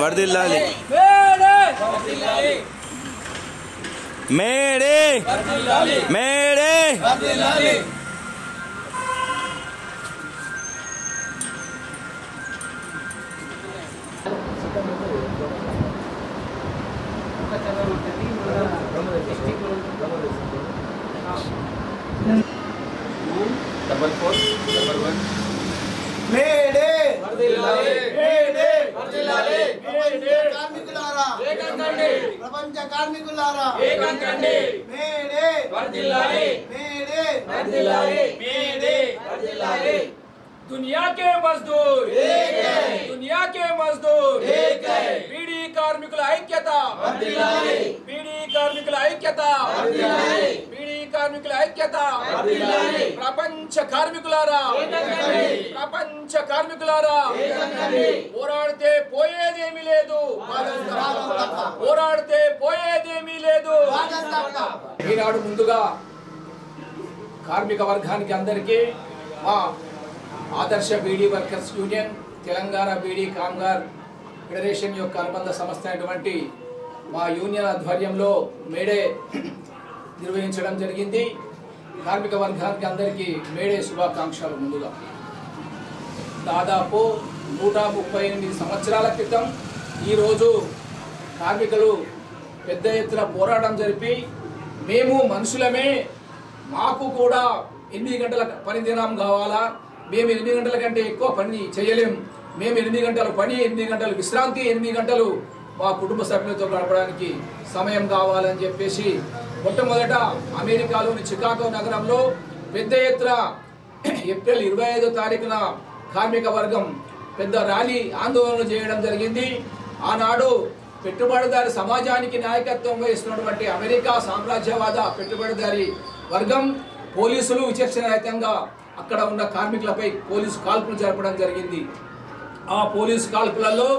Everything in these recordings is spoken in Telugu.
वर्दिल्लाली मेरे मेरे మేడే వర్దిల్లాలి మేడే వర్దిల్లాలి కార్మికులారా ఏకంకండి ప్రపంచ కార్మికులారా ఏకంకండి మేడే వర్దిల్లాలి మేడే वर्दिल्लाली మేడే वर्दिल्लाली दुनिया के मजदूर एक है दुनिया के मजदूर एक है बीड़ी कार्मिकुల ఐక్యత वर्दिल्लाली बीड़ी కార్మికుల ఐక్యత वर्दिल्लाली बीड़ी కార్మికుల ఐక్యత वर्दिल्लाली ప్రపంచ కార్మికులారా ఏకంకండి ప్రపంచ కార్మికులారా ఏకంకండి పోరాడితే పోయేదేమీ లేదు పోరాడితే పోయేదేమీ లేదు ఈనాడు ముందుగా కార్మిక వర్గానికి అందరికీ మా ఆదర్శ beedi workers union Telangana beedi Kamgar federation యొక్క అనుబంధ సంస్థ అయినటువంటి మా యూనియన్ ఆధ్వర్యంలో మేడే నిర్వహించడం జరిగింది. కార్మిక వర్గానికి అందరికీ మేడే శుభాకాంక్షలు. ముందుగా దాదాపు 138 సంవత్సరాల క్రితం ఈరోజు కార్మికులు పెద్ద ఎత్తున పోరాటం జరిపి మేము మనుషులమే, మాకు కూడా 8 గంటల పని దినం కావాలా, మేము 8 గంటల కంటే ఎక్కువ పని చేయలేం, మేము 8 గంటల పని 8 గంటలు విశ్రాంతి 8 గంటలు మా కుటుంబ సభ్యులతో గడపడానికి సమయం కావాలని చెప్పేసి మొట్టమొదట అమెరికాలోని చికాగో నగరంలో పెద్ద ఎత్తున ఏప్రిల్ 25వ తారీఖున కార్మిక వర్గం పెద్ద ర్యాలీ ఆందోళన చేయడం జరిగింది. ఆనాడు పెట్టుబడిదారి సమాజానికి నాయకత్వం వహిస్తున్నటువంటి అమెరికా సామ్రాజ్యవాద పెట్టుబడిదారి వర్గం పోలీసులు విచక్షణరహితంగా అక్కడ ఉన్న కార్మికులపై పోలీసు కాల్పులు జరపడం జరిగింది. ఆ పోలీసు కాల్పులలో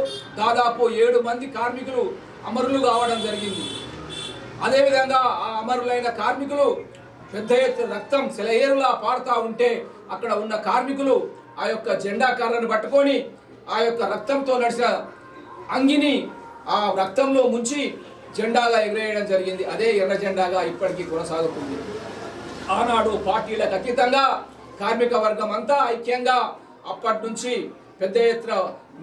దాదాపు 7 మంది కార్మికులు అమరులు కావడం జరిగింది. అదేవిధంగా ఆ అమరులైన కార్మికులు పెద్ద ఎత్తున రక్తం సెలయేరులా పారుతా ఉంటే అక్కడ ఉన్న కార్మికులు ఆ యొక్క జెండా కర్రను పట్టుకొని ఆ యొక్క రక్తంతో నడిచిన అంగిని ఆ రక్తంలో ముంచి జెండాగా ఎగరేయడం జరిగింది. అదే ఎర్ర జెండాగా ఇప్పటికీ కొనసాగుతుంది. ఆనాడు పార్టీలకు అతీతంగా కార్మిక వర్గం అంతా ఐక్యంగా అప్పటి నుంచి పెద్ద ఎత్తున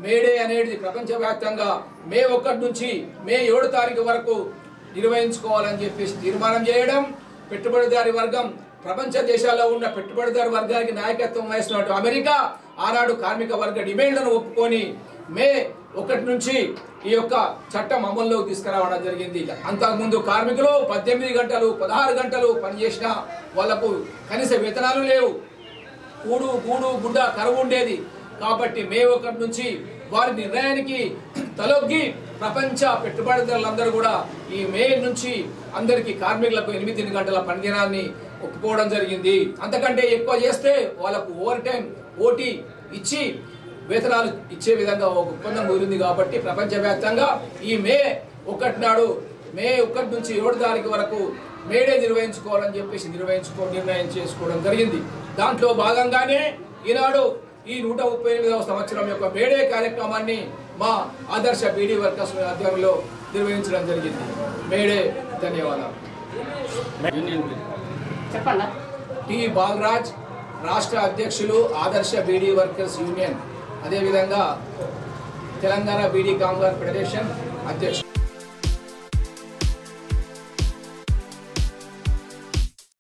మేడే అనేది ప్రపంచవ్యాప్తంగా మే 1 నుంచి మే 7 తారీఖు వరకు నిర్వహించుకోవాలని చెప్పేసి తీర్మానం చేయడం, పెట్టుబడిదారి వర్గం ప్రపంచ దేశాల్లో ఉన్న పెట్టుబడిదారి వర్గానికి నాయకత్వం వహిస్తున్నట్టు అమెరికా ఆనాడు కార్మిక వర్గ డిమాండ్లను ఒప్పుకొని మే 1 నుంచి ఈ యొక్క చట్టం అమల్లోకి తీసుకురావడం జరిగింది. అంతకుముందు కార్మికులు 18 గంటలు 16 గంటలు పనిచేసిన వాళ్లకు కనీస వేతనాలు లేవు, కూడు గూడు గుడ్డ కరువు ఉండేది. కాబట్టి మే 1 నుంచి వారి నిర్ణయానికి తలొగ్గి ప్రపంచ పెట్టుబడిదారులందరూ కూడా ఈ మే నుంచి అందరికీ కార్మికులకు 8 గంటల పని దినాన్ని ఒప్పుకోవడం జరిగింది. అంతకంటే ఎక్కువ చేస్తే వాళ్ళకు ఓవర్ టైం ఓటీ ఇచ్చి వేతనాలు ఇచ్చే విధంగా ఒక ఒప్పందం కుదిరింది. కాబట్టి ప్రపంచవ్యాప్తంగా ఈ మే 1 నాడు మే 1 నుంచి 7 తారీఖు వరకు మేడే నిర్వహించుకోవాలని చెప్పేసి నిర్ణయం చేసుకోవడం జరిగింది. దాంట్లో భాగంగానే ఈనాడు ఈ 138వ సంవత్సరం యొక్క మేడే కార్యక్రమాన్ని మా ఆదర్శ బీడీ వర్కర్స్ ఆధ్వర్యంలో నిర్వహించడం జరిగింది. మేడే ధన్యవాదాలు. టి బాలరాజ్ రాష్ట్ర అధ్యక్షులు ఆదర్శ బీడీ వర్కర్స్ యూనియన్, అదేవిధంగా తెలంగాణ బీడీ కామ్గార్ ఫెడరేషన్ అధ్యక్షులు.